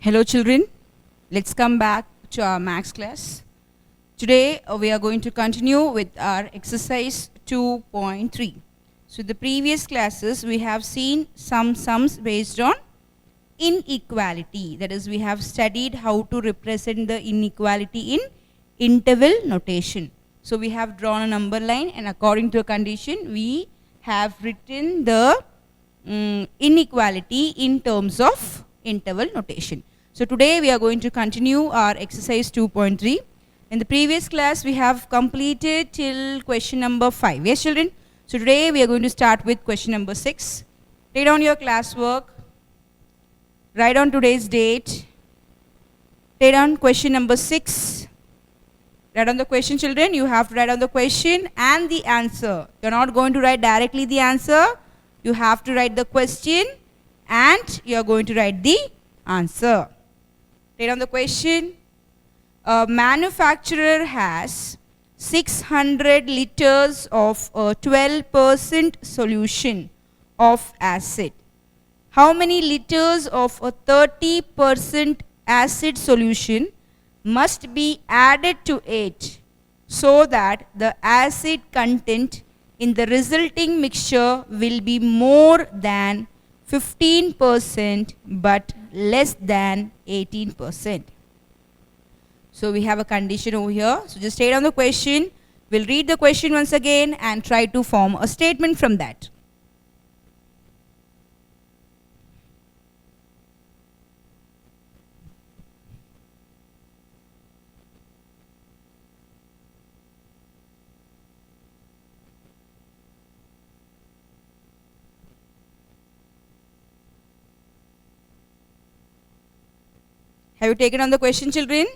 Hello children, let's come back to our maths class. Today we are going to continue with our exercise 2.3. So the previous classes we have seen some sums based on inequality. That is, we have studied how to represent the inequality in interval notation. So we have drawn a number line and according to a condition we have written the inequality in terms of interval notation. So today we are going to continue our exercise 2.3. In the previous class we have completed till question number 5. Yes children? So today we are going to start with question number 6. Take down your classwork. Write down today's date. Take down question number 6. Write down the question children. You have to write down the question and the answer. You are not going to write directly the answer. You have to write the question and you are going to write the answer. Take down the question. A manufacturer has 600 liters of a 12% solution of acid. How many liters of a 30% acid solution must be added to it so that the acid content in the resulting mixture will be more than 15% but less than 18%. So we have a condition over here. So just take down the question. We'll read the question once again and try to form a statement from that. Have you taken on the question children?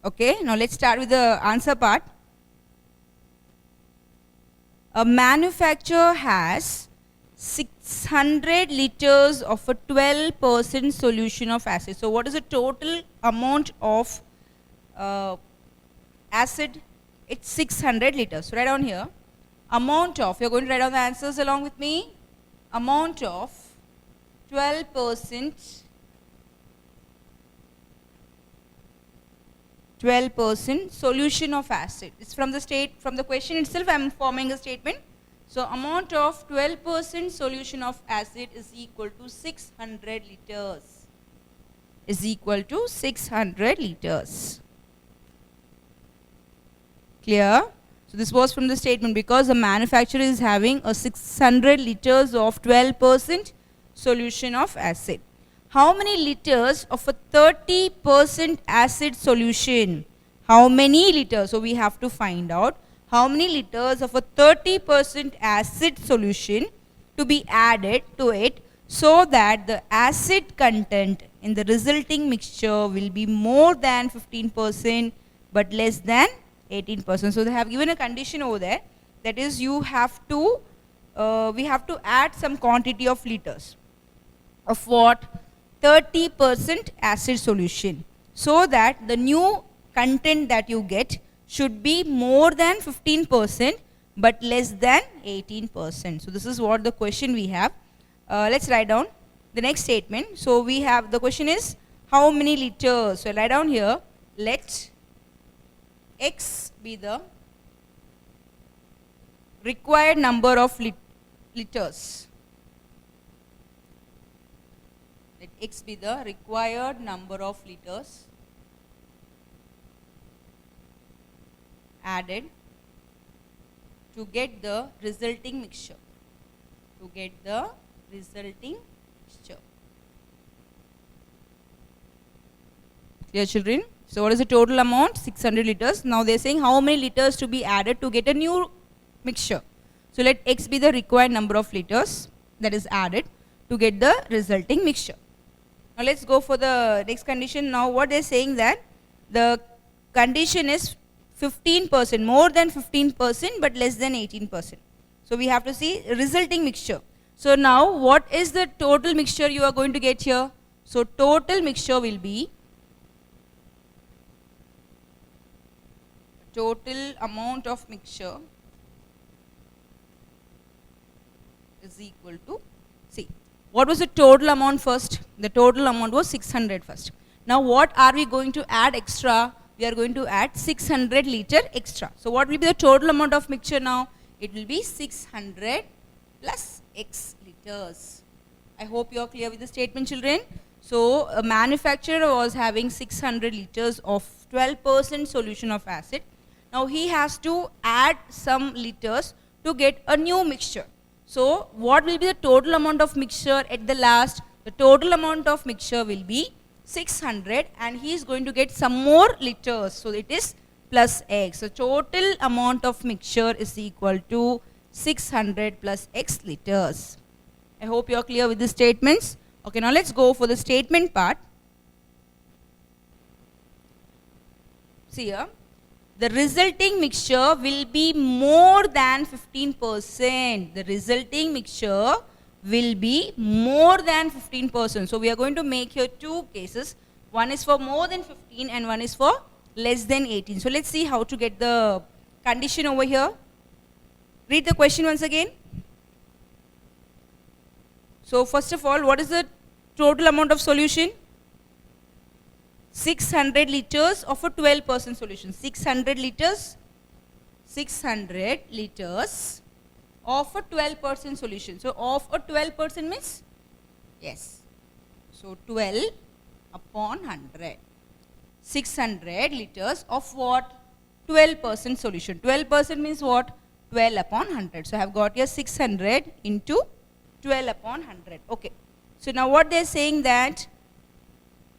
Okay, now let's start with the answer part. A manufacturer has 600 liters of a 12% solution of acid. So what is the total amount of acid? It's 600 liters. So write down here. Amount of, you're going to write down the answers along with me. Amount of 12% solution of acid. It's from the question itself I am forming a statement. So amount of 12% solution of acid is equal to 600 liters. Is equal to 600 liters. Clear? So this was from the statement because the manufacturer is having a 600 liters of 12% solution of acid. How many liters of a 30% acid solution? How many liters? So we have to find out how many liters of a 30% acid solution to be added to it so that the acid content in the resulting mixture will be more than 15% but less than 18%. So they have given a condition over there, that is you have to, we have to add some quantity of liters of what? 30% acid solution, so that the new content that you get should be more than 15% but less than 18%. So this is what the question we have. Let's write down the next statement. So we have, the question is how many liters. So write down here, let X be the required number of liters. Let X be the required number of liters added to get the resulting mixture. To get the resulting mixture. Clear children? So what is the total amount? 600 liters. Now they are saying how many liters to be added to get a new mixture. So let X be the required number of liters that is added to get the resulting mixture. Now let's go for the next condition. Now what they are saying, that the condition is 15%, more than 15% but less than 18%. So we have to see resulting mixture. So now what is the total mixture you are going to get here? So total mixture will be, total amount of mixture is equal to, see, What was the total amount first? The total amount was 600 first. Now what are we going to add extra? We are going to add 600 liter extra. So what will be the total amount of mixture now? It will be 600 plus X liters. I hope you are clear with the statement, children. So a manufacturer was having 600 liters of 12% solution of acid. Now he has to add some liters to get a new mixture. So what will be the total amount of mixture at the last? The total amount of mixture will be 600 and he is going to get some more liters. So it is plus X. So total amount of mixture is equal to 600 plus X liters. I hope you are clear with the statements. Okay, now let's go for the statement part. See here, the resulting mixture will be more than 15%. The resulting mixture will be more than 15%. So we are going to make here two cases. One is for more than 15 and one is for less than 18. So let's see how to get the condition over here. Read the question once again. So first of all, what is the total amount of solution? 600 liters of a 12% solution. 600 liters of a 12% solution. So of a 12% means? Yes. So 12 upon 100. 600 liters of what? 12% solution. 12% means what? 12 upon 100. So I have got here 600 into 12 upon 100. Okay. So now what they are saying that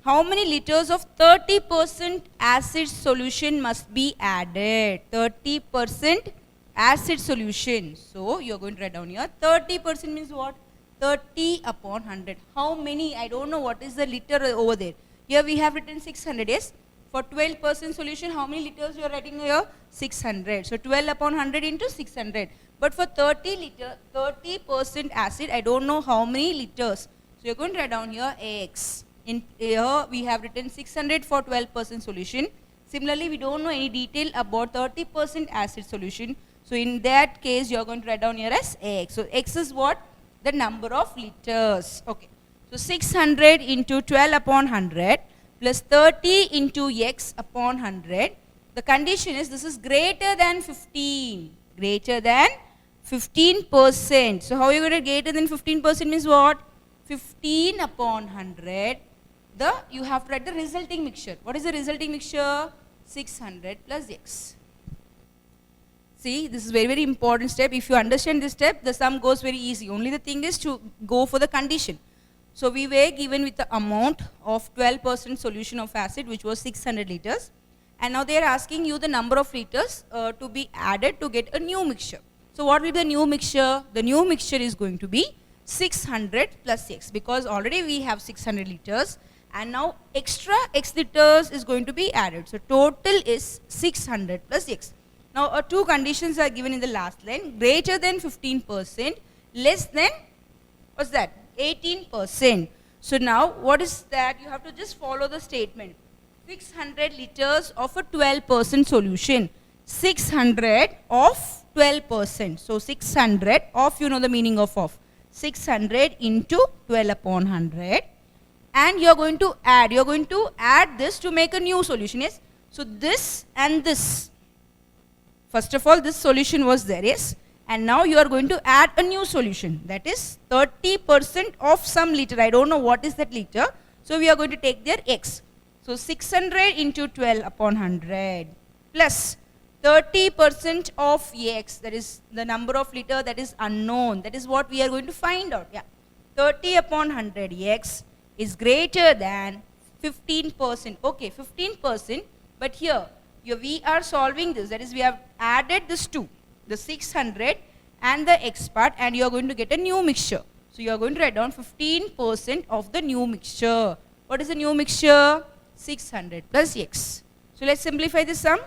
how many liters of 30% acid solution must be added? 30% acid solution. So you are going to write down here 30% means what? 30 upon 100. How many? I don't know what is the liter over there. Here we have written 600. Yes. For 12% solution, how many liters you are writing here? 600. So 12 upon 100 into 600. But for 30% acid, I don't know how many liters. So you are going to write down here X. In here we have written 600 for 12% solution. Similarly, we don't know any detail about 30% acid solution. So in that case, you are going to write down here as X. So X is what? The number of liters. Okay. So 600 into 12 upon 100 plus 30 into X upon 100. The condition is this is greater than 15. Greater than 15%. So how are you going to greater than 15% means what? 15 upon 100. You have to write the resulting mixture. What is the resulting mixture? 600 plus X. See, this is very, very important step. If you understand this step, the sum goes very easy. Only the thing is to go for the condition. So we were given with the amount of 12% solution of acid, which was 600 liters. And now they are asking you the number of liters to be added to get a new mixture. So what will be the new mixture? The new mixture is going to be 600 plus X, because already we have 600 liters. And now extra X liters is going to be added. So total is 600 plus X. Now two conditions are given in the last line. Greater than 15%, less than, what's that? 18%. So now what is that? You have to just follow the statement. 600 liters of a 12% solution. 600 of 12%. So 600 of, you know the meaning of. 600 into 12 upon 100. And you are going to add this to make a new solution. Yes. So this and this. First of all, this solution was there. Yes. And now you are going to add a new solution. That is 30% of some liter. I don't know what is that liter. So we are going to take their X. So 600 into 12 upon 100 plus 30% of X. That is the number of liter that is unknown. That is what we are going to find out. Yeah. 30 upon 100 X is greater than 15%. Okay, 15%. But here we are solving this. That is, we have added this two, the 600 and the X part, and you are going to get a new mixture. So you are going to write down 15% of the new mixture. What is the new mixture? 600 plus X. So let's simplify this sum.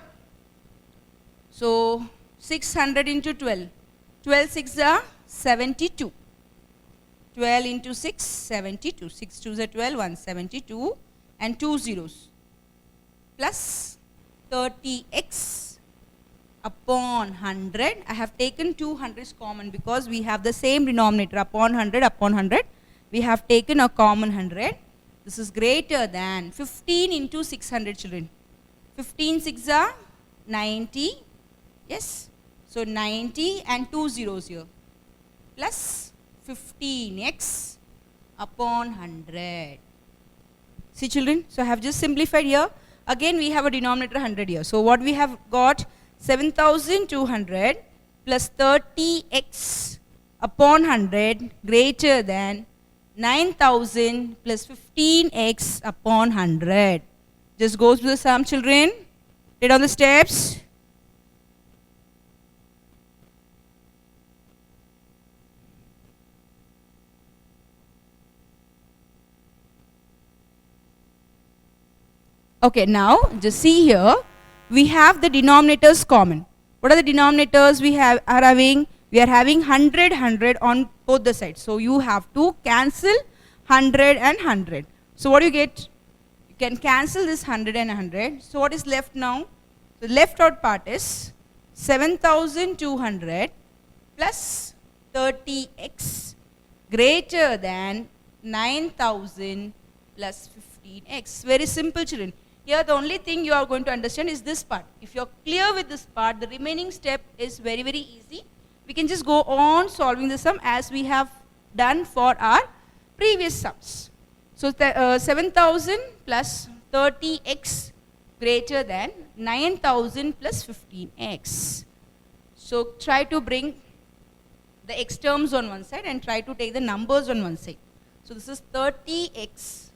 So 600 into 12. 12 6 are 72. 12 into 6, 72. 6 2s are 12, 172 and 2 zeros. Plus 30x upon 100. I have taken 2 hundreds common because we have the same denominator. Upon 100, we have taken a common 100. This is greater than 15 into 600, children. 15 6 are 90. Yes. So 90 and 2 zeros here. Plus 15x upon 100. See, children, so I have just simplified here. Again, we have a denominator 100 here. So what we have got, 7200 plus 30x upon 100 greater than 9000 plus 15x upon 100. Just go through the sum, children. Read on the steps. Okay, now just see here, we have the denominators common. What are the denominators we are having? We are having 100, 100 on both the sides. So you have to cancel 100 and 100. So what do you get? You can cancel this 100 and 100. So what is left now? The left out part is 7200 plus 30x greater than 9000 plus 15x. Very simple, children. Here the only thing you are going to understand is this part. If you are clear with this part, the remaining step is very, very easy. We can just go on solving the sum as we have done for our previous sums. So 7000 plus 30x greater than 9000 plus 15x. So try to bring the x terms on one side and try to take the numbers on one side. So this is 30x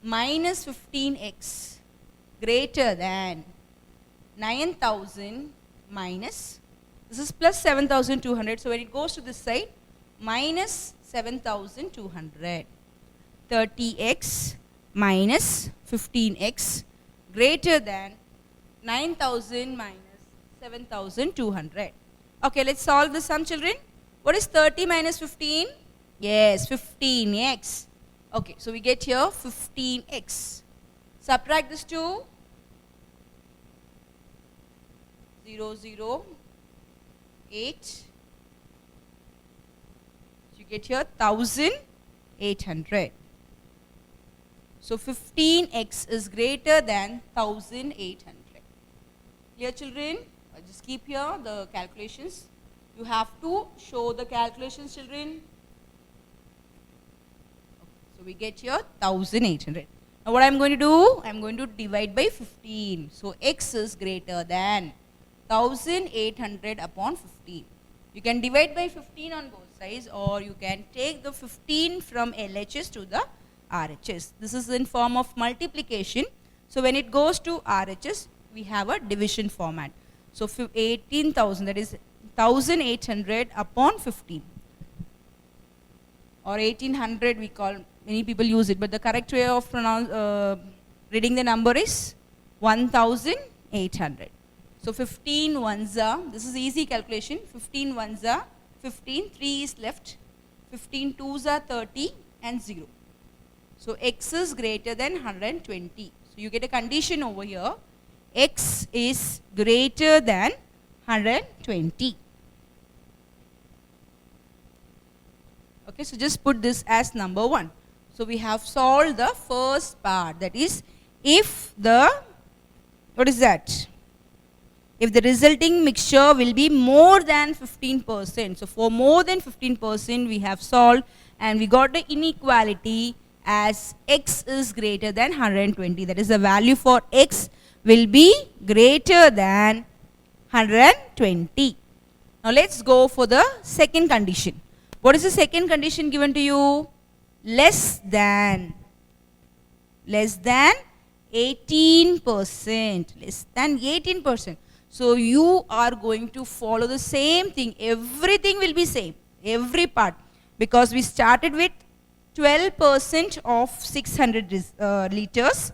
minus 15x greater than 9000 minus, this is plus 7200, so when it goes to this side, minus 7200. 30x minus 15x greater than 9000 minus 7200. Okay, let's solve the sum, children. What is 30 minus 15? Yes, 15x. Okay, so we get here 15x. Subtract this to 0, 0, 8. So you get here 1800. So 15x is greater than 1800. Clear, children? Just keep here the calculations. You have to show the calculations, children. So we get here 1800. Now what I am going to do? I am going to divide by 15. So x is greater than 1800 upon 15. You can divide by 15 on both sides, or you can take the 15 from LHS to the RHS. This is in form of multiplication. So when it goes to RHS, we have a division format. So 18,000, that is 1800 upon 15. Or 1800 we call, many people use it, but the correct way of reading the number is 1800. So 15 ones are, this is easy calculation, 15 ones are 15, 3 is left, 15 twos are 30 and 0. So x is greater than 120. So you get a condition over here, x is greater than 120. Okay, so just put this as number 1. So we have solved the first part, that is if the, what is that? If the resulting mixture will be more than 15%. So for more than 15% we have solved and we got the inequality as x is greater than 120. That is the value for x will be greater than 120. Now let's go for the second condition. What is the second condition given to you? Less than 18%. Less than 18%. So you are going to follow the same thing. Everything will be same. Every part. Because we started with 12% of 600 liters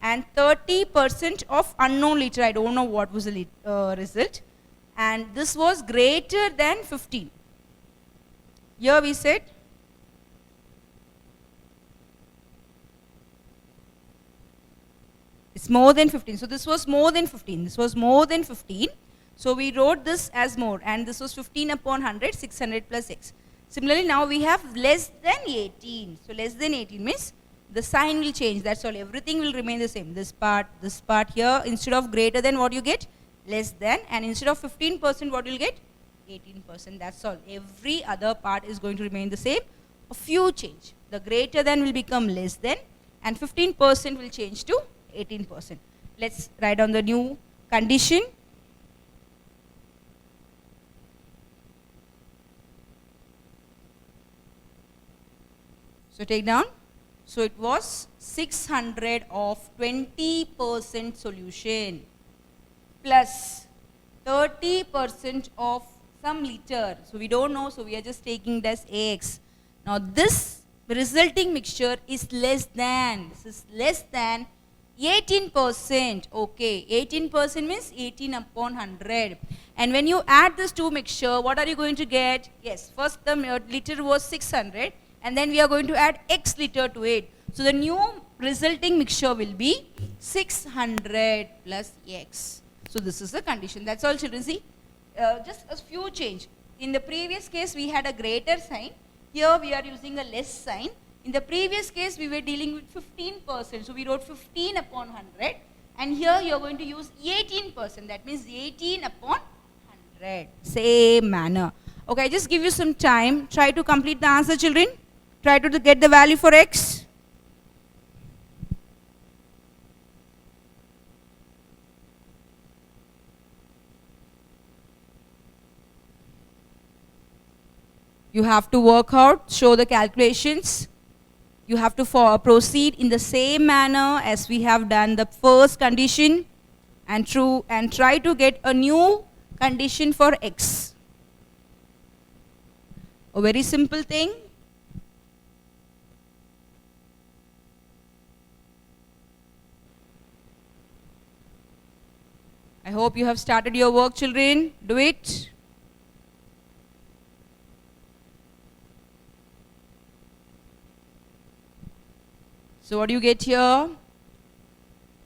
and 30% of unknown liter. I don't know what was the result. And this was greater than 15. Here we said it's more than 15. So this was more than 15. This was more than 15. So we wrote this as more, and this was 15 upon 100, 600 plus x. Similarly, now we have less than 18. So less than 18 means the sign will change. That's all. Everything will remain the same. This part here, instead of greater than, what you get? Less than. And instead of 15%, what you'll get? 18%. That's all. Every other part is going to remain the same. A few change. The greater than will become less than, and 15% will change to 18%. Let's write down the new condition. So take down. So it was 600 of 20% solution plus 30% of some liter. So we don't know, so we are just taking it as AX. Now this resulting mixture is less than, this is less than 18%. Okay, 18% means 18 upon 100. And when you add this two mixture, what are you going to get? Yes, first the liter was 600. And then we are going to add X liter to it. So the new resulting mixture will be 600 plus X. So this is the condition. That's all, children. See, just a few change. In the previous case, we had a greater sign. Here we are using a less sign. In the previous case, we were dealing with 15%. So we wrote 15 upon 100. And here you are going to use 18%. That means 18 upon 100. Same manner. Okay, I just give you some time. Try to complete the answer, children. Try to get the value for X. You have to work out, show the calculations. You have to proceed in the same manner as we have done the first condition, and try to get a new condition for X. A very simple thing. I hope you have started your work, children. Do it. So what do you get here?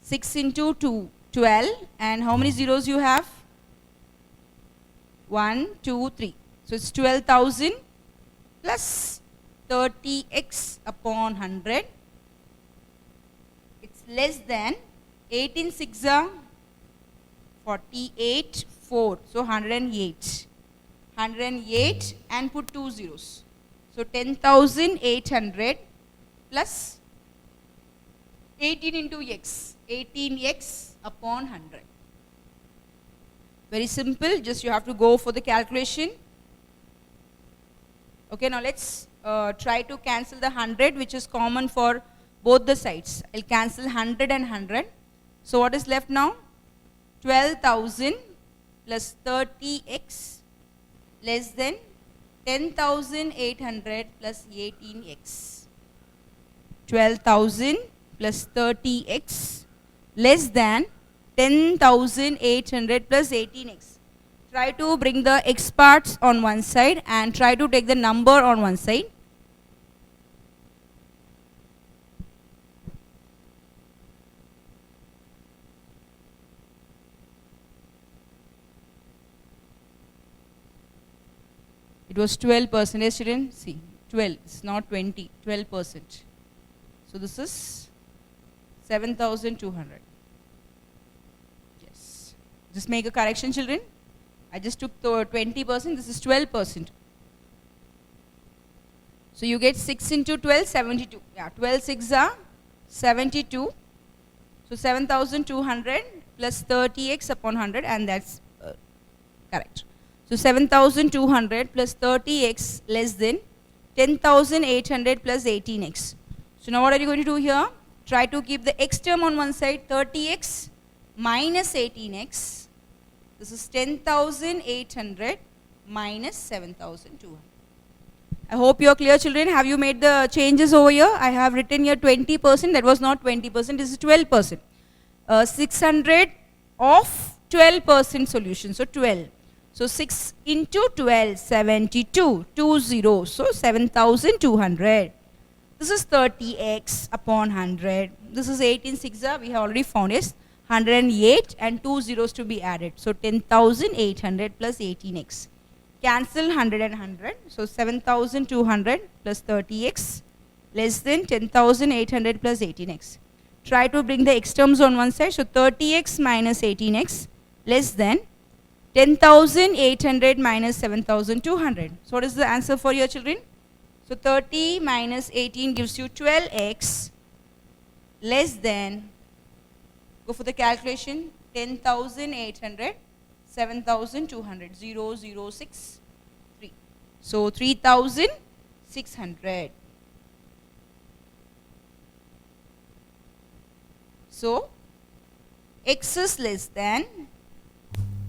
6 into 2, 12. And how many zeros you have? 1, 2, 3. So it's 12,000 plus 30x upon 100. It's less than 18 6 48, 4. So 108. 108 and put 2 zeros. So 10,800 plus 18 into x. 18x upon 100. Very simple. Just you have to go for the calculation. Okay, now let's try to cancel the 100, which is common for both the sides. I'll cancel 100 and 100. So what is left now? 12,000 plus 30x less than 10,800 plus 18x. 12,000 plus 30x less than 10,800 plus 18x. Try to bring the x parts on one side and try to take the number on one side. It was 12%, students. See, 12, it's not 20, 12%. So this is 7,200. Yes. Just make a correction, children. I just took the 20%, this is 12%. So you get 6 into 12, 72. Yeah, 12 6 are 72. So 7,200 plus 30x upon 100, and that's correct. So 7,200 plus 30x less than 10,800 plus 18x. So now what are you going to do here? Try to keep the x term on one side, 30x minus 18x. This is 10,800 minus 7,200. I hope you are clear, children. Have you made the changes over here? I have written here 20%. That was not 20%. This is 12%. 600 of 12% solution. So 12. So 6 into 12, 72. 2 zeros. So 7,200. This is 30x upon 100. This is 18 6. We have already found is 108 and 2 zeros to be added. So 10,800 plus 18x. Cancel 100 and 100. So 7200 plus 30x less than 10,800 plus 18x. Try to bring the x terms on one side. So 30x minus 18x less than 10,800 minus 7,200. So what is the answer for your children? So 30 minus 18 gives you 12x less than, go for the calculation, 10,800, 7,200, 0, 0, 6, 3. So 3,600. So x is less than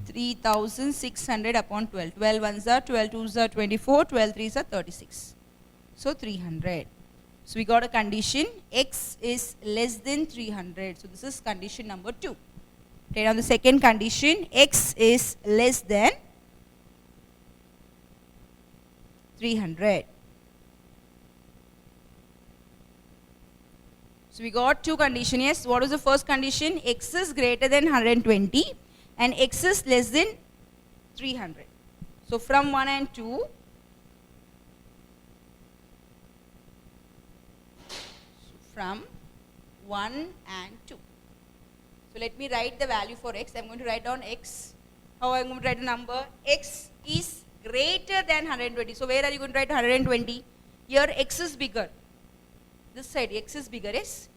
3,600 upon 12. 12 ones are 12 twos are 24, 12 threes are 36. So 300. So we got a condition, x is less than 300. So this is condition number 2. Take on the second condition, x is less than 300. So we got two conditions. Yes, what was the first condition? X is greater than 120 and x is less than 300. So from 1 and 2, from 1 and 2. So let me write the value for x. I am going to write down x. How I am going to write the number? X is greater than 120. So where are you going to write 120? Here x is bigger. This side x is bigger, yes.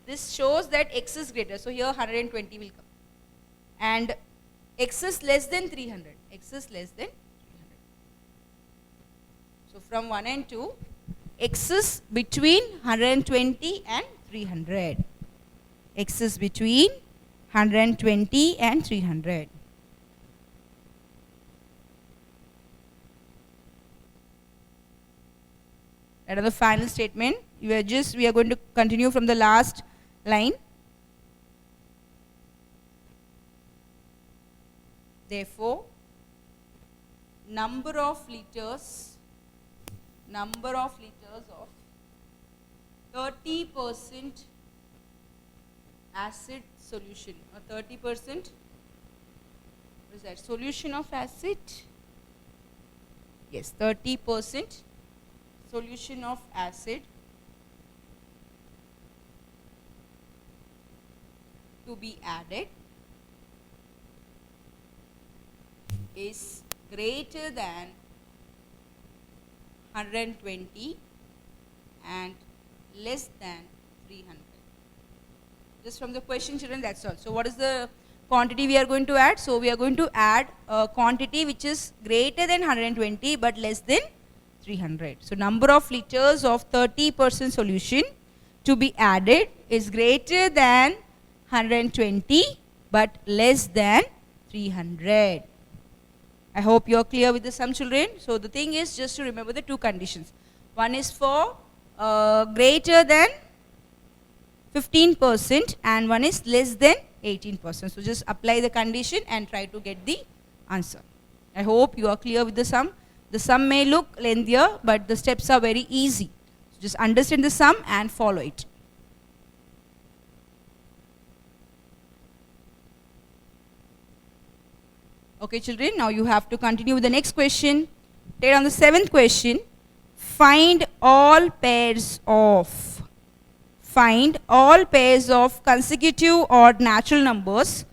This shows that x is greater. So here 120 will come. And x is less than 300. X is less than 300. So from 1 and 2, x is between 120 and 300. X is between 120 and 300. That is the final statement. We are going to continue from the last line. Therefore, number of liters of 30% acid solution, or 30%, what is that, solution of acid? Yes, 30% solution of acid to be added is greater than 120 and less than 300. Just from the question, children, that's all. So what is the quantity we are going to add? So we are going to add a quantity which is greater than 120 but less than 300. So number of liters of 30% solution to be added is greater than 120 but less than 300. I hope you are clear with the sum, children. So the thing is just to remember the two conditions. One is for greater than 15% and one is less than 18%. So just apply the condition and try to get the answer. I hope you are clear with the sum. The sum may look lengthier but the steps are very easy. So just understand the sum and follow it. Okay, children, now you have to continue with the next question. Take on the 7th question. Find all pairs of consecutive odd natural numbers,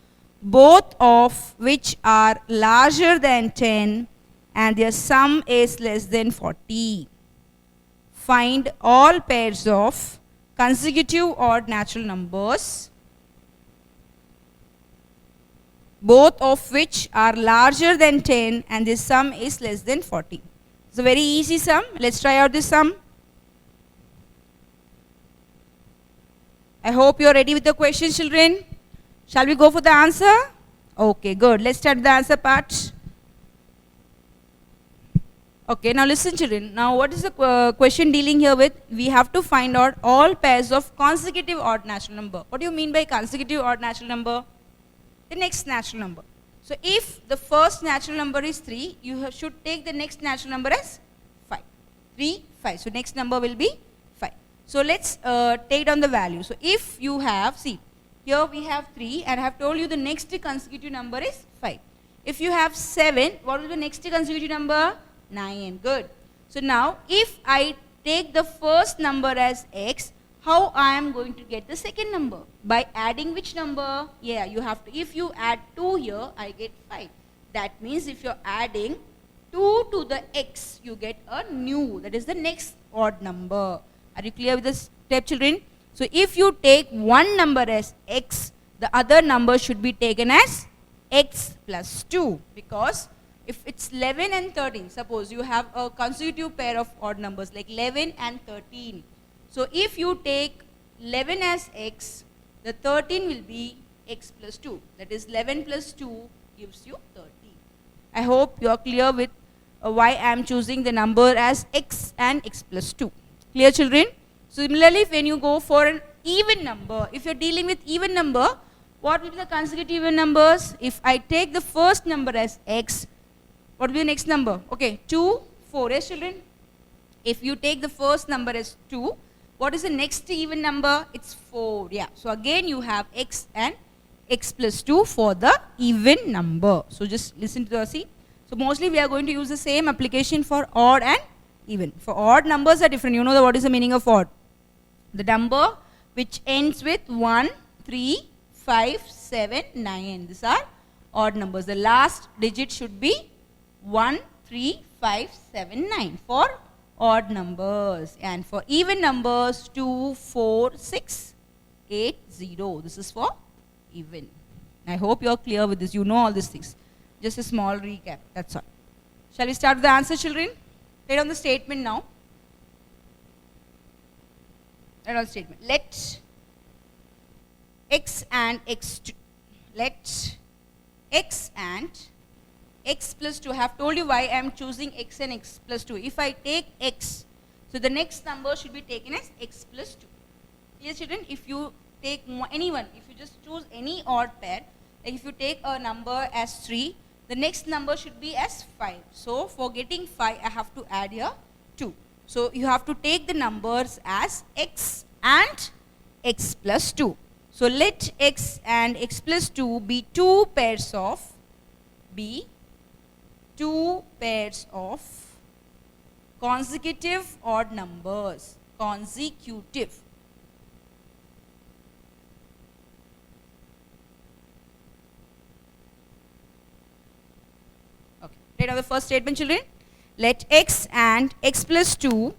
both of which are larger than 10 and their sum is less than 40. Find all pairs of consecutive odd natural numbers, both of which are larger than 10 and the sum is less than 40. It's a very easy sum. Let's try out this sum. I hope you are ready with the question, children. Shall we go for the answer? Okay, good. Let's start the answer part. Okay, now listen, children. Now what is the question dealing here with? We have to find out all pairs of consecutive odd natural number. What do you mean by consecutive odd natural number? The next natural number. So if the first natural number is 3, you should take the next natural number as 5. 3, 5. So next number will be 5. So let's take down the value. So if you have, see, here we have 3 and I have told you the next consecutive number is 5. If you have 7, what will be the next consecutive number? 9. Good. So now, if I take the first number as x, how I am going to get the second number? By adding which number? Yeah, you have to. If you add 2 here, I get 5. That means if you're adding 2 to the x, you get a new, that is the next odd number. Are you clear with this step, children? So if you take one number as x, the other number should be taken as x plus 2, because if it's 11 and 13, suppose you have a consecutive pair of odd numbers like 11 and 13. So if you take 11 as x, the 13 will be x plus 2. That is 11 plus 2 gives you 13. I hope you are clear with why I am choosing the number as x and x plus 2. Clear, children? Similarly, when you go for an even number, if you are dealing with even number, what will be the consecutive even numbers? If I take the first number as x, what will be the next number? Okay, 2, 4. Yes, children? If you take the first number as 2, what is the next even number? It's 4. Yeah. So again you have x and x plus 2 for the even number. So just listen to the see. So mostly we are going to use the same application for odd and even. For odd, numbers are different. You know what is the meaning of odd? The number which ends with 1, 3, 5, 7, 9. These are odd numbers. The last digit should be 1, 3, 5, 7, 9 for odd numbers. And for even numbers, 2, 4, 6, 8, 0. This is for even. I hope you are clear with this. You know all these things. Just a small recap. That's all. Shall we start with the answer, children? Write on the statement now. Write on the statement. Let x and x2. Let x and x plus 2. I have told you why I am choosing x and x plus 2. If I take x, so the next number should be taken as x plus 2. Yes, children, if you take anyone, if you just choose any odd pair, like if you take a number as 3, the next number should be as 5. So for getting 5, I have to add here 2. So you have to take the numbers as x and x plus 2. So let x and x plus 2 be two pairs of consecutive odd numbers. Consecutive. Okay. Write down the first statement, children. Let x and x plus 2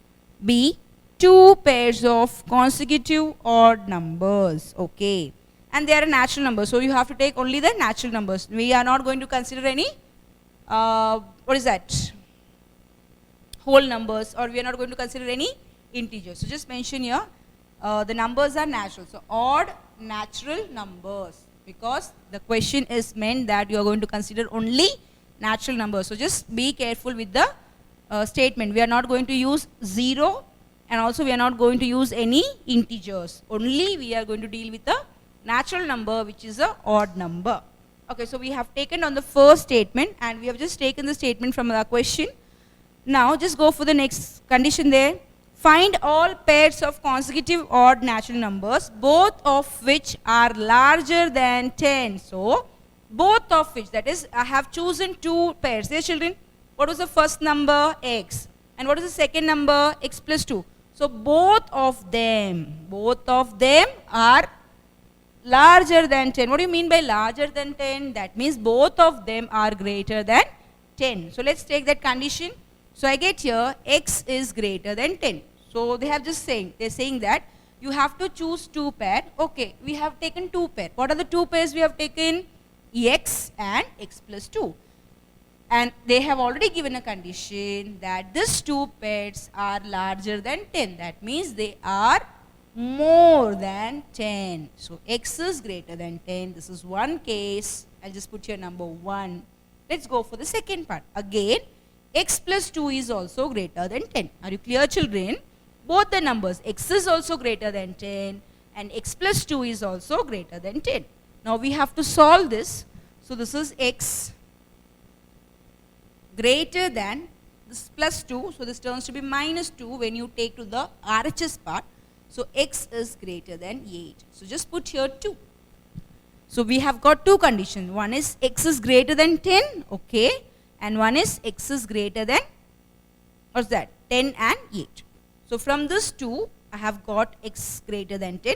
be two pairs of consecutive odd numbers. Okay. And they are a natural number. So you have to take only the natural numbers. We are not going to consider any, what is that? Whole numbers, or we are not going to consider any integers. So just mention here, the numbers are natural. So odd natural numbers, because the question is meant that you are going to consider only natural numbers. So just be careful with the statement. We are not going to use 0, and also we are not going to use any integers. Only we are going to deal with a natural number, which is a odd number. Okay, so we have taken on the first statement, and we have just taken the statement from the question. Now just go for the next condition there. Find all pairs of consecutive odd natural numbers, both of which are larger than 10. So both of which, that is, I have chosen two pairs. There, children, what was the first number? X. And what is the second number? X plus 2. So both of them are larger than 10. What do you mean by larger than 10? That means both of them are greater than 10. So let's take that condition. So I get here x is greater than 10. So they're saying that you have to choose two pair. Okay, we have taken two pair. What are the two pairs we have taken? X and x plus 2. And they have already given a condition that these two pairs are larger than 10. That means they are more than 10. So x is greater than 10. This is one case. I'll just put here number 1. Let's go for the second part. Again, x plus 2 is also greater than 10. Are you clear, children? Both the numbers, x is also greater than 10 and x plus 2 is also greater than 10. Now we have to solve this. So this is x greater than this plus 2. So this turns to be minus 2 when you take to the RHS part. So x is greater than 8. So just put here 2. So we have got two conditions. One is x is greater than 10, okay, and one is x is greater than, what's that, 10 and 8. So from this two, I have got x greater than 10,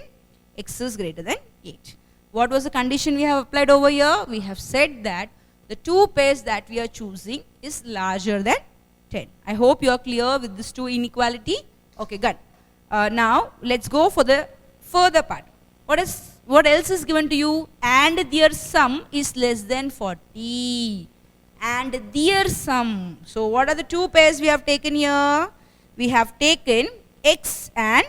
x is greater than 8. What was the condition we have applied over here? We have said that the two pairs that we are choosing is larger than 10. I hope you are clear with this two inequality. Okay, good. Now let's go for the further part. What else is given to you? And their sum is less than 40. And their sum. So what are the two pairs we have taken here? We have taken x and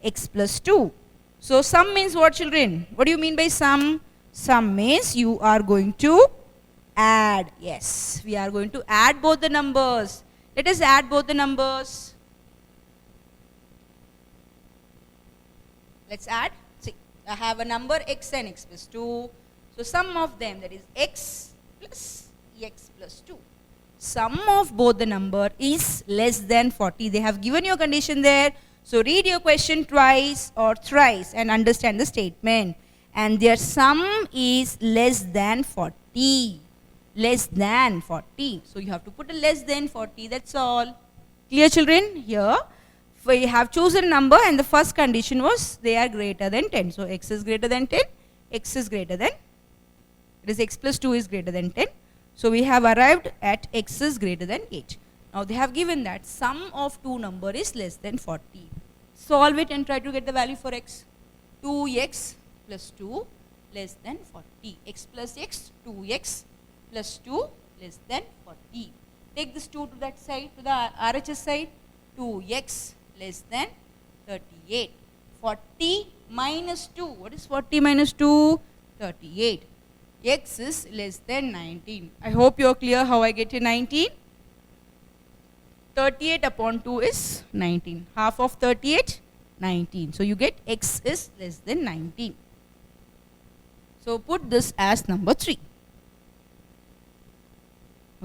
x plus 2. So sum means what, children? What do you mean by sum? Sum means you are going to add. Yes, we are going to add both the numbers. Let us add both the numbers. Let's add. See, I have a number x and x plus 2. So sum of them, that is x plus x plus 2. Sum of both the number is less than 40. They have given you a condition there. So read your question twice or thrice and understand the statement. And their sum is less than 40. Less than 40. So you have to put a less than 40. That's all. Clear, children? Here we have chosen a number and the first condition was they are greater than 10. So x is greater than 10. X is greater than, it is x plus 2 is greater than 10. So we have arrived at x is greater than 8. Now they have given that sum of two number is less than 40. Solve it and try to get the value for x. 2x plus 2 less than 40. X plus x, 2x plus 2 less than 40. Take this 2 to that side, to the RHS side. 2x less than 38. 40 minus 2. What is 40 minus 2? 38. X is less than 19. I hope you are clear how I get to 19. 38 upon 2 is 19. Half of 38, 19. So you get x is less than 19. So put this as number 3.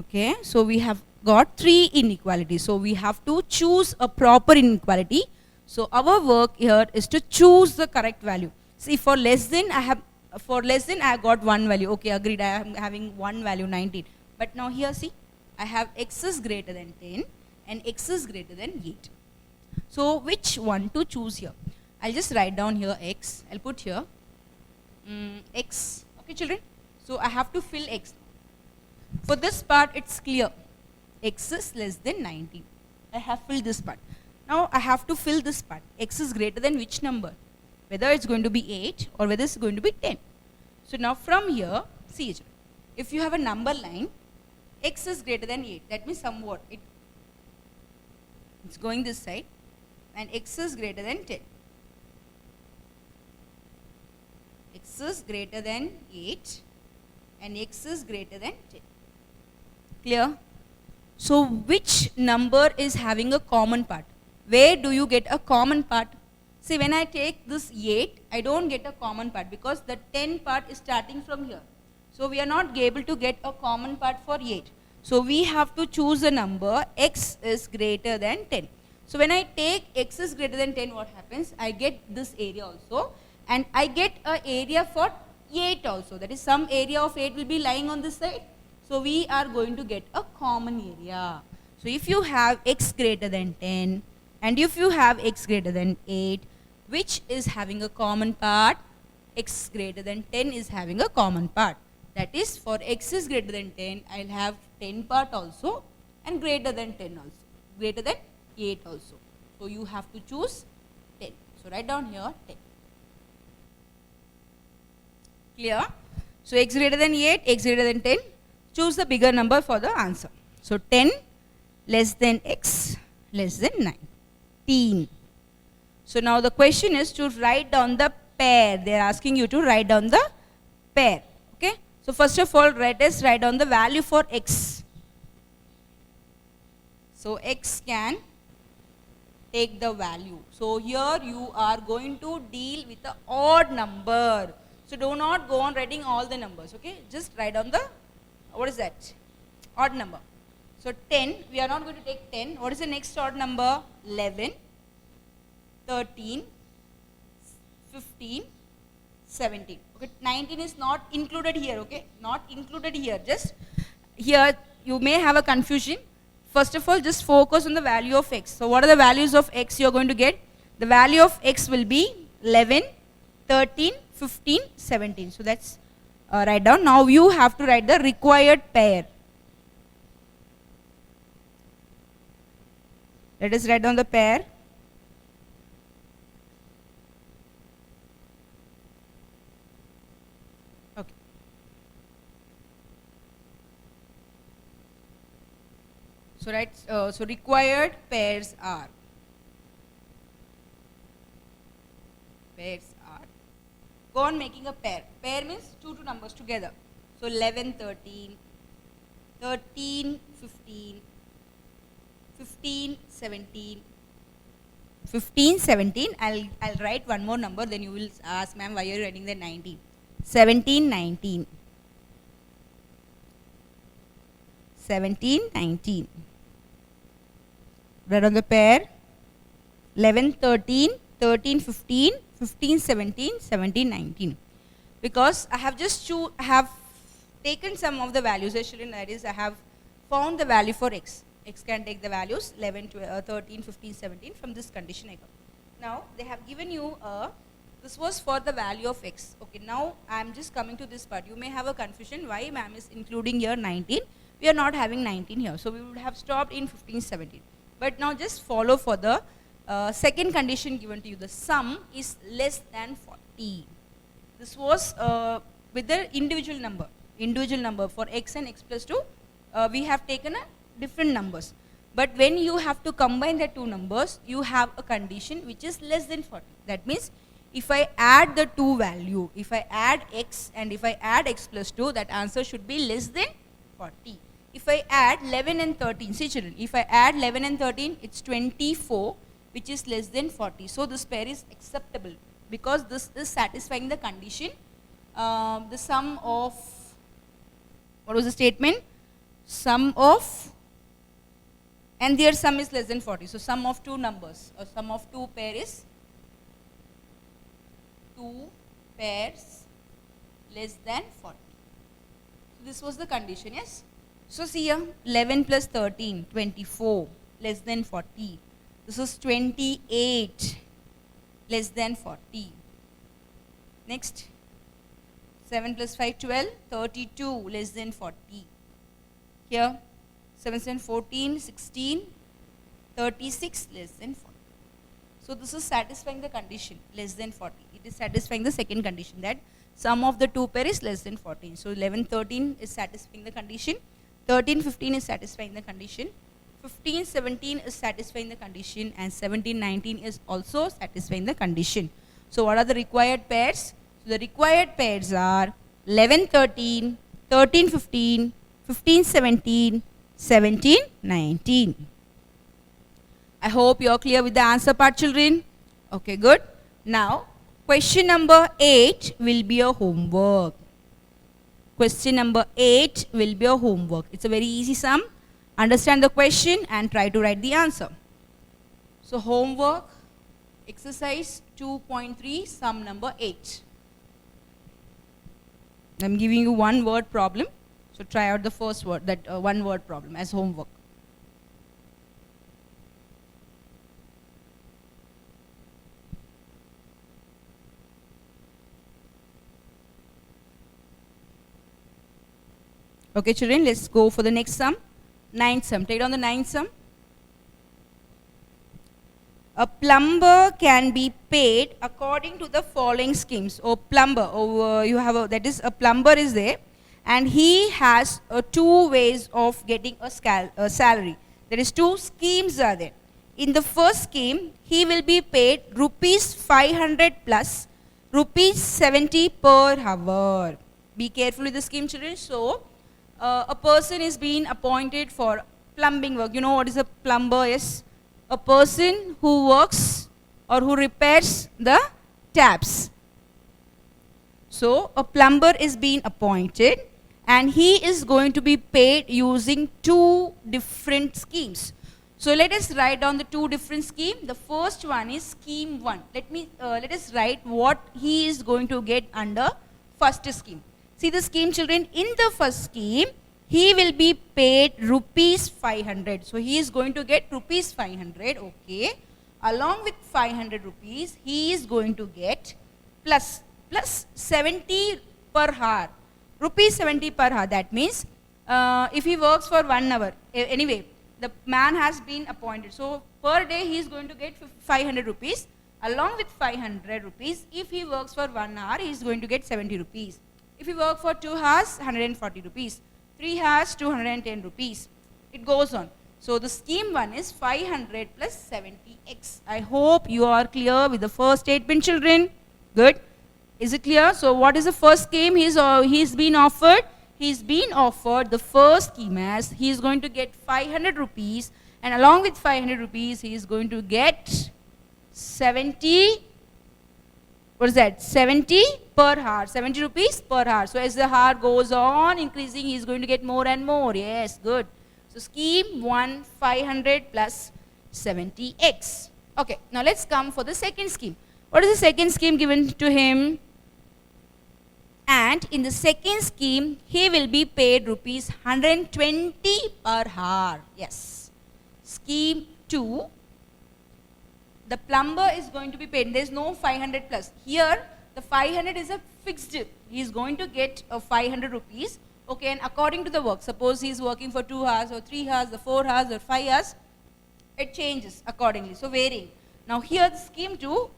Okay, so we have got 3 inequalities. So we have to choose a proper inequality. So our work here is to choose the correct value. See, for less than I have got one value. Okay, agreed, I am having one value 19. But now here see, I have x is greater than 10 and x is greater than 8. So which one to choose here? I'll just write down here x. I'll put here x. Okay, children. So I have to fill x. For this part, it's clear. X is less than 19. I have filled this part. Now I have to fill this part. X is greater than which number? Whether it's going to be 8 or whether it's going to be 10. So now from here, see, if you have a number line, x is greater than 8. That means somewhat it's going this side, and x is greater than 10. X is greater than 8 and x is greater than 10. Clear? So which number is having a common part? Where do you get a common part? See, when I take this 8, I don't get a common part because the 10 part is starting from here. So we are not able to get a common part for 8. So we have to choose a number x is greater than 10. So when I take x is greater than 10, what happens? I get this area also, and I get an area for 8 also. That is, some area of 8 will be lying on this side. So we are going to get a common area. So if you have x greater than 10 and if you have x greater than 8, which is having a common part? X greater than 10 is having a common part. That is, for x is greater than 10, I will have 10 part also and greater than 10 also. Greater than 8 also. So you have to choose 10. So write down here 10. Clear? So x greater than 8, x greater than 10. Choose the bigger number for the answer. So 10 less than x less than 19. So now the question is to write down the pair. They are asking you to write down the pair. Okay. So first of all, let us write down the value for x. So x can take the value. So here you are going to deal with the odd number. So do not go on writing all the numbers. Okay. Just write down the, what is that? Odd number. So 10, we are not going to take 10. What is the next odd number? 11, 13, 15, 17. Okay, 19 is not included here, okay? Not included here. Just here you may have a confusion. First of all, just focus on the value of x. So what are the values of x you are going to get? The value of x will be 11, 13, 15, 17. So that's write down. Now you have to write the required pair. Let us write down the pair. Okay. So so required pairs are. Go on making a pair. Pair means two numbers together. So 11, 13, 13, 15, 15, 17, 15, 17. I'll write one more number, then you will ask, ma'am, why are you writing the 19? 17, 19. 17, 19. Write on the pair. 11, 13, 13, 15, 15, 17, 17, 19. Because I have taken some of the values, actually, that is, I have found the value for x. X can take the values 11, 12, 13, 15, 17 from this condition I got. Now, they have given you this was for the value of x. Okay, now I am just coming to this part. You may have a confusion why ma'am is including here 19. We are not having 19 here. So, we would have stopped in 15, 17. But now just follow for the second condition given to you. The sum is less than 40. This was with the individual number. Individual number for x and x plus 2, we have taken different numbers. But when you have to combine the two numbers, you have a condition which is less than 40. That means if I add the two value, if I add x and if I add x plus 2, that answer should be less than 40. If I add 11 and 13, see children, if I add 11 and 13, it's 24, which is less than 40. So this pair is acceptable because this is satisfying the condition. The sum of, what was the statement? Sum of, and their sum is less than 40. So sum of two numbers, or sum of two pair is 2 pairs less than 40. So this was the condition, yes? So see here, 11 plus 13, 24, less than 40. This is 28, less than 40. Next, 7 plus 5, 12, 32, less than 40. Here, 7, 7, 14, 16, 36, less than 40. So this is satisfying the condition, less than 40. It is satisfying the second condition, that sum of the two pair is less than 14. So 11, 13 is satisfying the condition. 13, 15 is satisfying the condition. 15, 17 is satisfying the condition, and 17, 19 is also satisfying the condition. So what are the required pairs? So the required pairs are 11, 13, 13, 15, 15, 17, 17, 19. I hope you are clear with the answer part, children. Okay, good. Now, question number 8 will be a homework. Question number 8 will be a homework. It's a very easy sum. Understand the question and try to write the answer. So, homework, exercise 2.3, sum number 8. I'm giving you one word problem. So, try out the first word, that one word problem as homework. Okay, children, let's go for the next sum. Ninth sum. Take it on the ninth sum. A plumber can be paid according to the following schemes. Oh, plumber. Oh, you have a, that is, a plumber is there, and he has two ways of getting a salary. There is two schemes are there. In the first scheme, he will be paid rupees 500 plus rupees 70 per hour. Be careful with the scheme, children. So, a person is being appointed for plumbing work. You know what is a plumber is? A person who works or who repairs the taps. So, a plumber is being appointed and he is going to be paid using two different schemes. So let us write down the two different schemes. The first one is scheme 1. Let us write what he is going to get under first scheme. See the scheme, children. In the first scheme, he will be paid rupees 500. So he is going to get rupees 500. Okay. Along with 500 rupees, he is going to get plus 70 per hour. Rupees 70 per hour. That means if he works for 1 hour, anyway, the man has been appointed. So per day he is going to get 500 rupees. Along with 500 rupees, if he works for 1 hour, he is going to get 70 rupees. If he works for 2 hours, 140 rupees. 3 hours, 210 rupees. It goes on. So the scheme 1 is 500 plus 70x. I hope you are clear with the first statement, children. Good. Is it clear? So what is the first scheme he's been offered? He's been offered the first scheme as he is going to get 500 rupees, and along with 500 rupees he is going to get 70, what is that, 70 per hour, 70 rupees per hour. So as the hour goes on increasing, he is going to get more and more. Yes, good. So scheme 1, 500 plus 70x. Okay, now let's come for the second scheme. What is the second scheme given to him? And in the second scheme, he will be paid rupees 120 per hour. Yes. Scheme 2, the plumber is going to be paid. There is no 500 plus. Here, the 500 is a fixed. He is going to get 500 rupees. Okay, and according to the work, suppose he is working for 2 hours or 3 hours or 4 hours or 5 hours, it changes accordingly. So varying. Now here, the scheme 2,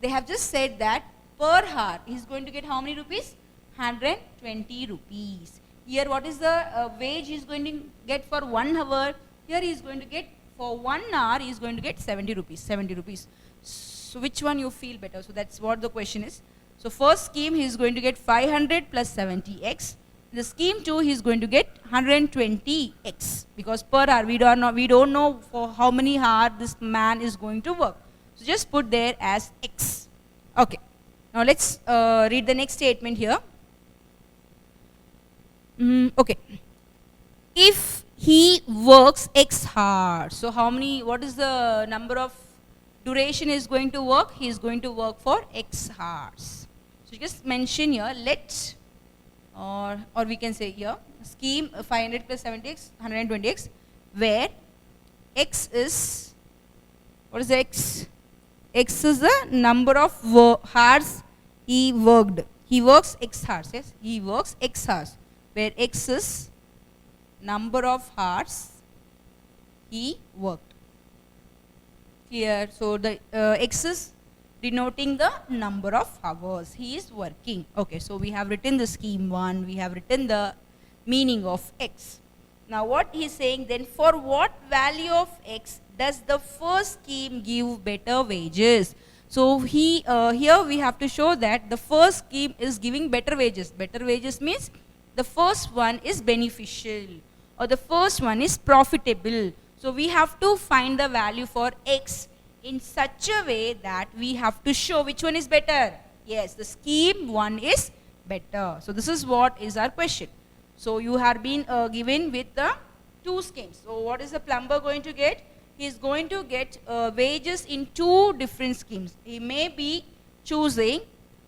they have just said that per hour he is going to get how many rupees? 120 rupees. Here what is the wage he is going to get for 1 hour? Here he is going to get for 1 hour he is going to get 70 rupees. 70 rupees. So which one you feel better? So that's what the question is. So first scheme he is going to get 500 plus 70x. In the scheme 2 he is going to get 120x, because per hour we don't know for how many hours this man is going to work. So just put there as x. Okay. Now let's read the next statement here. Okay. If he works x hours, so what is the number of duration he is going to work? He is going to work for x hours. So just mention here, let, or we can say here, scheme 500 plus 70x, 120x, where x is, what is x? X is the number of hours he worked. He works x hours, yes? He works x hours, where x is number of hours he worked. Clear? So the x is denoting the number of hours he is working. Okay, so we have written the scheme 1, we have written the meaning of x. Now what he is saying then, for what value of x does the first scheme give better wages? So here we have to show that the first scheme is giving better wages. Better wages means the first one is beneficial, or the first one is profitable. So we have to find the value for x in such a way that we have to show which one is better. Yes, the scheme 1 is better. So this is what is our question. So you have been given with the 2 schemes. So what is the plumber going to get? He is going to get wages in 2 different schemes. He may be choosing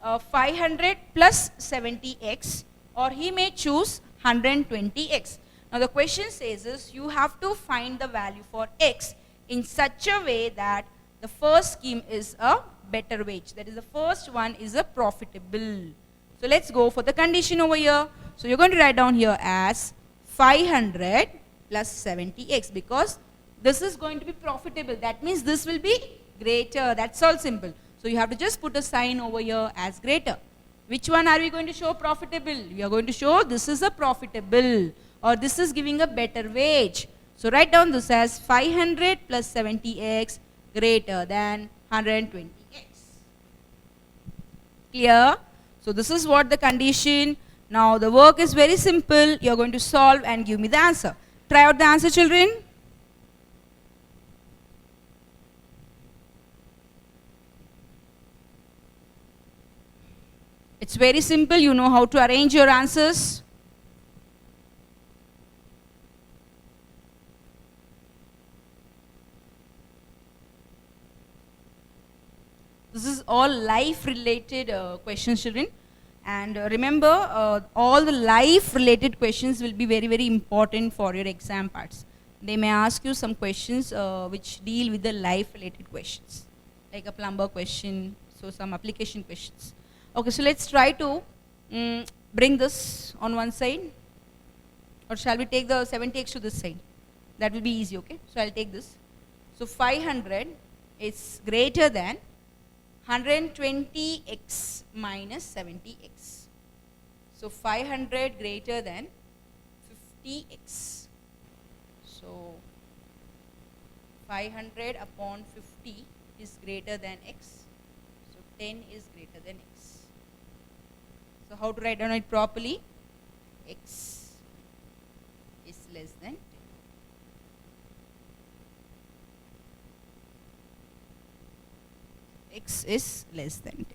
500 plus 70x, or he may choose 120x. Now the question says is, you have to find the value for x in such a way that the first scheme is a better wage. That is, the first one is a profitable. So let's go for the condition over here. So you're going to write down here as 500 plus 70x, because this is going to be profitable. That means this will be greater. That's all simple. So you have to just put a sign over here as greater. Which one are we going to show profitable? We are going to show this is a profitable, or this is giving a better wage. So write down this as 500 plus 70x greater than 120x. Clear? So this is what the condition. Now the work is very simple. You are going to solve and give me the answer. Try out the answer, children. It's very simple. You know how to arrange your answers. all life related questions, children. And remember, all the life related questions will be very, very important for your exam parts. They may ask you some questions which deal with the life related questions, like a plumber question, so some application questions. Okay, so let's try to bring this on one side, or shall we take the 70x to this side? That will be easy, okay? So I'll take this. So 500 is greater than 120x minus 70x. So 500 greater than 50x. So 500 upon 50 is greater than x. So 10 is greater than x. So how to write down it properly? X is less than 10. X is less than 10.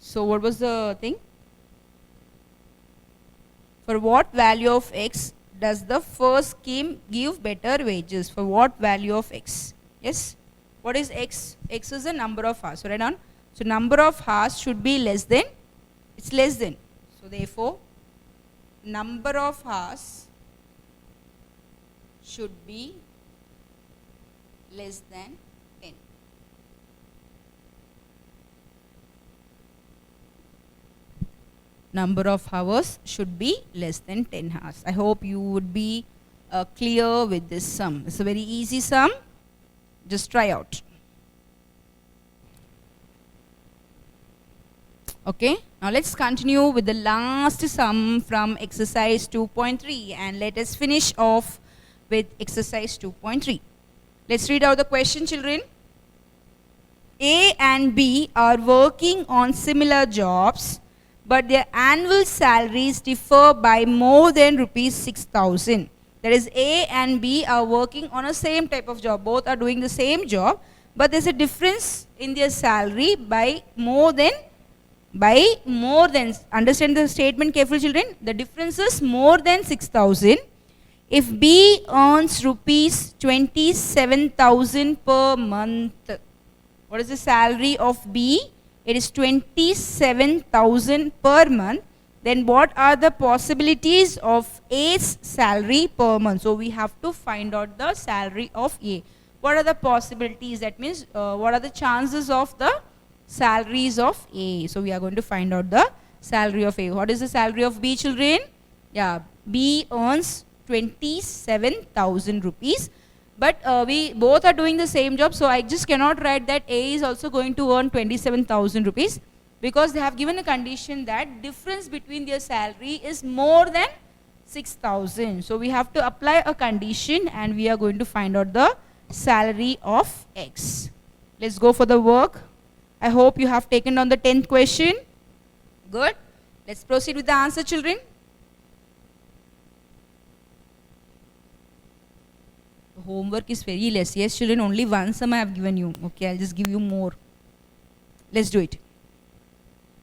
So what was the thing? For what value of x does the first scheme give better wages? For what value of x? Yes? What is x? X is the number of hours. So write down. So number of hours should be less than, it's less than. So therefore, number of hours should be less than 10. Number of hours should be less than 10 hours. I hope you would be clear with this sum. It's a very easy sum. Just try out. Okay, now let's continue with the last sum from exercise 2.3 and let us finish off with exercise 2.3. Let's read out the question, children. A and B are working on similar jobs, but their annual salaries differ by more than rupees 6,000. That is, A and B are working on a same type of job. Both are doing the same job, but there's a difference in their salary by more than, understand the statement carefully, children. The difference is more than 6,000. If B earns rupees 27,000 per month, what is the salary of B? It is 27,000 per month. Then what are the possibilities of A's salary per month? So we have to find out the salary of A. What are the possibilities? That means what are the chances of the salaries of A? So we are going to find out the salary of A. What is the salary of B, children? Yeah, B earns 27,000 rupees. But we both are doing the same job, so I just cannot write that A is also going to earn 27,000 rupees, because they have given a condition that difference between their salary is more than 6,000. So we have to apply a condition and we are going to find out the salary of X. Let's go for the work. I hope you have taken down the 10th question. Good. Let's proceed with the answer, children. Homework is very less. Yes, children, only one sum I have given you. Okay, I'll just give you more. Let's do it.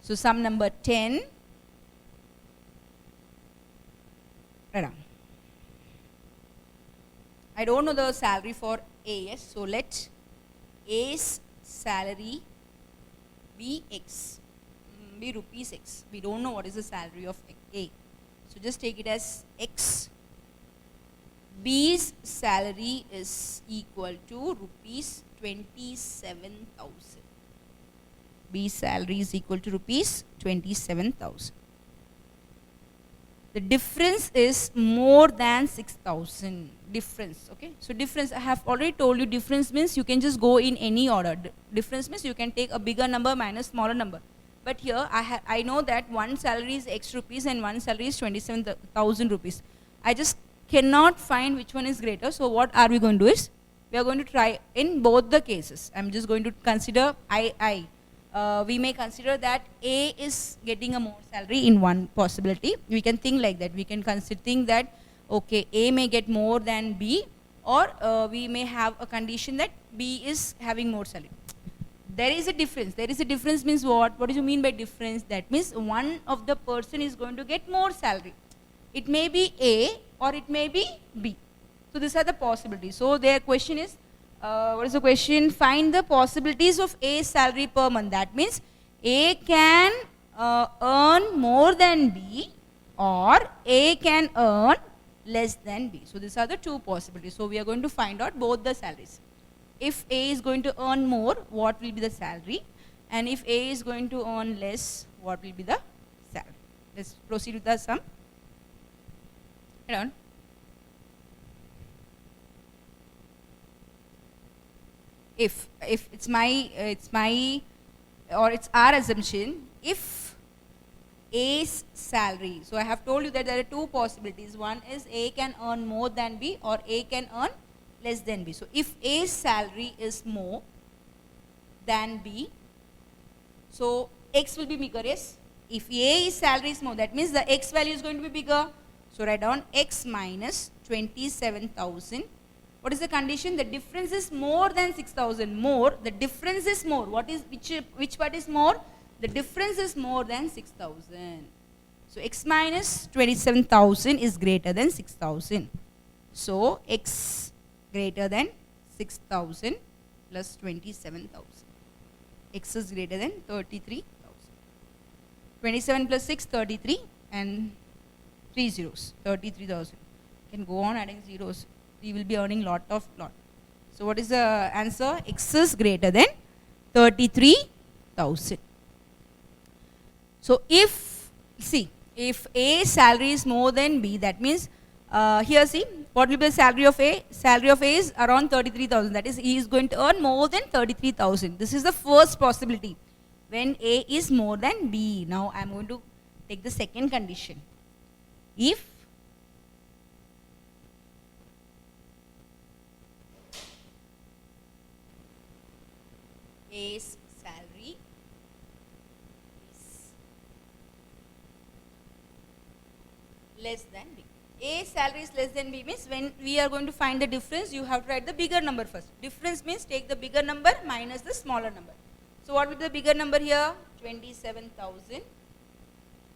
So sum number 10. Right on. I don't know the salary for A, yes. So let A's salary be X, be rupees X. We don't know what is the salary of A. So just take it as X. B's salary is equal to rupees 27,000. B's salary is equal to rupees 27,000. The difference is more than 6,000. Difference, okay? So difference, I have already told you, difference means you can just go in any order. Difference means you can take a bigger number minus smaller number. But here I know that one salary is X rupees and one salary is 27,000 rupees. I just cannot find which one is greater. So what are we going to do is, we are going to try in both the cases. I'm just going to consider we may consider that A is getting a more salary in one possibility. We can think like that. We can think that, okay, A may get more than B, or we may have a condition that B is having more salary. There is a difference. There is a difference means what? What do you mean by difference? That means one of the person is going to get more salary. It may be A or it may be B. So these are the possibilities. So their question is, what is the question? Find the possibilities of A's salary per month. That means A can earn more than B, or A can earn less than B. So these are the two possibilities. So we are going to find out both the salaries. If A is going to earn more, what will be the salary? And if A is going to earn less, what will be the salary? Let's proceed with the sum. Around. If it's our assumption, if A's salary, so I have told you that there are two possibilities. One is A can earn more than B, or A can earn less than B. So if A's salary is more than B, so X will be bigger, yes? If A's salary is more, that means the X value is going to be bigger. So write down X minus 27,000. What is the condition? The difference is more than 6,000. More, the difference is more. What is, which part is more? The difference is more than 6,000. So X minus 27,000 is greater than 6,000. So X greater than 6,000 plus 27,000. X is greater than 33,000. 27 plus 6, 33, and 3 zeros, 33,000. Can go on adding zeros. We will be earning lot. So what is the answer? X is greater than 33,000. So if A salary is more than B, that means here see, what will be the salary of A? Salary of A is around 33,000. That is, he is going to earn more than 33,000. This is the first possibility when A is more than B. Now I am going to take the second condition. If A's salary is less than B. A's salary is less than B means when we are going to find the difference, you have to write the bigger number first. Difference means take the bigger number minus the smaller number. So what will be the bigger number here? 27,000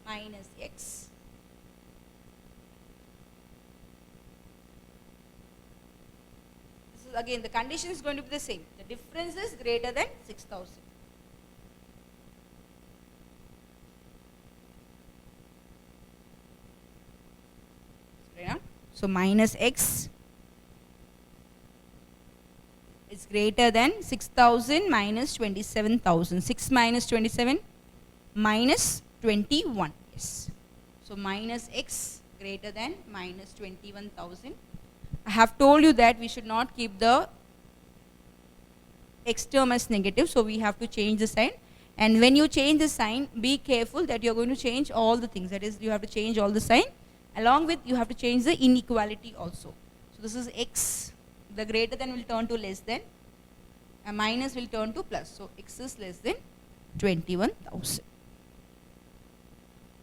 minus X. This is again, the condition is going to be the same. The difference is greater than 6,000. So minus X is greater than 6,000 minus 27,000. 6 minus 27 minus 21. Yes. So minus X greater than minus 21,000. I have told you that we should not keep the X term as negative, so we have to change the sign. And when you change the sign, be careful that you are going to change all the things. That is, you have to change all the sign. Along with, you have to change the inequality also. So this is X, the greater than will turn to less than, and minus will turn to plus. So X is less than 21,000.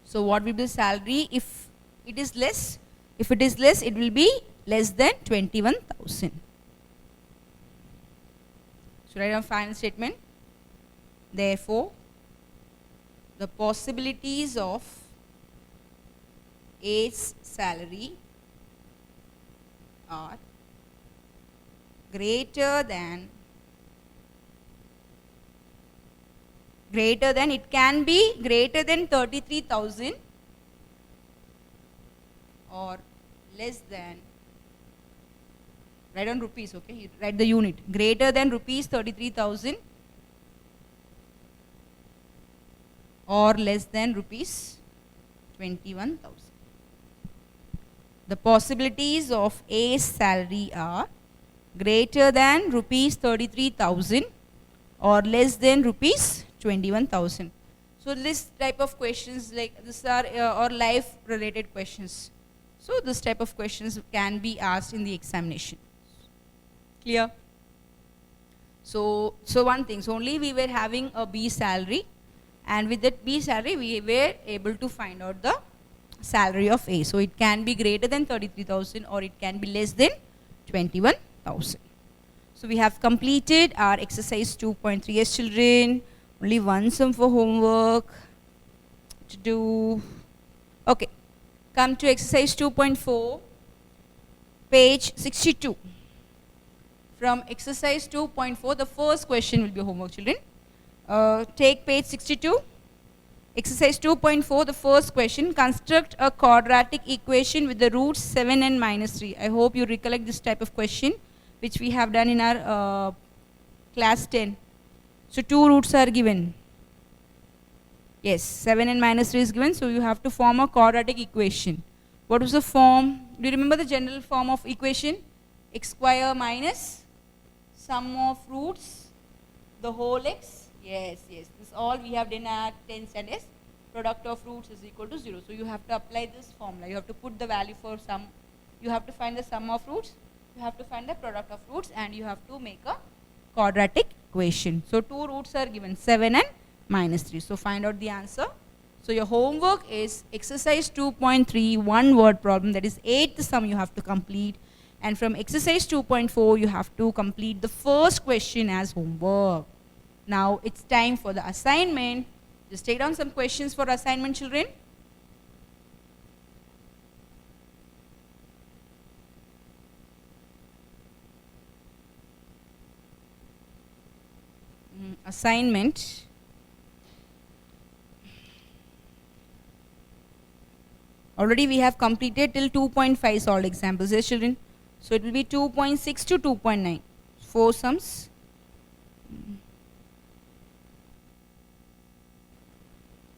So what will be the salary if it is less? If it is less, it will be less than 21,000. So write down final statement. Therefore, the possibilities of A's salary are greater than, it can be greater than 33,000 or less than, write down rupees, okay, you write the unit, greater than rupees 33,000 or less than rupees 21,000. The possibilities of A's salary are greater than rupees 33,000 or less than rupees 21,000. So this type of questions like this are or life related questions. So this type of questions can be asked in the examination. Clear? So one thing, so only we were having a B salary, and with that B salary we were able to find out the salary of A. So it can be greater than 33,000 or it can be less than 21,000. So we have completed our exercise 2.3. Yes, children, only one sum for homework to do. Okay, come to exercise 2.4. page 62. From exercise 2.4, the first question will be homework, children. Take page 62. Exercise 2.4, the first question. Construct a quadratic equation with the roots 7 and minus 3. I hope you recollect this type of question, which we have done in our class 10. So 2 roots are given. Yes, 7 and minus 3 is given, so you have to form a quadratic equation. What was the form? Do you remember the general form of equation? X square minus sum of roots, the whole x. Yes, this is all we have done at 10 standard. Product of roots is equal to 0. So you have to apply this formula. You have to put the value for sum. You have to find the sum of roots. You have to find the product of roots, and you have to make a quadratic equation. So 2 roots are given, 7 and minus 3. So find out the answer. So your homework is exercise 2.3, one word problem, that is 8th sum you have to complete. And from exercise 2.4, you have to complete the first question as homework. Now it's time for the assignment. Just take down some questions for assignment, children. Assignment. Already we have completed till 2.5 solved examples, yes children. So it will be 2.6 to 2.9, 4 sums.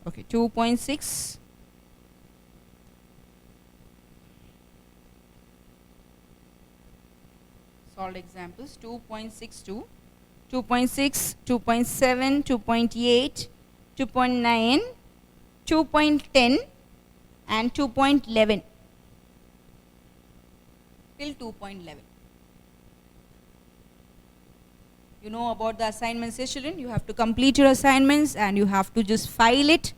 Okay, 2.6. Solved examples, 2.62, 2.6, 2.7, 2.8, 2.9, 2.10 and 2.11 till 2.11. You know about the assignments, yes children. You have to complete your assignments and you have to just file it,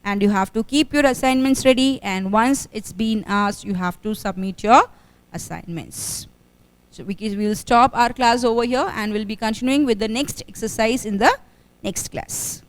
and you have to keep your assignments ready, and once it's been asked, you have to submit your assignments. So we will stop our class over here and we'll be continuing with the next exercise in the next class.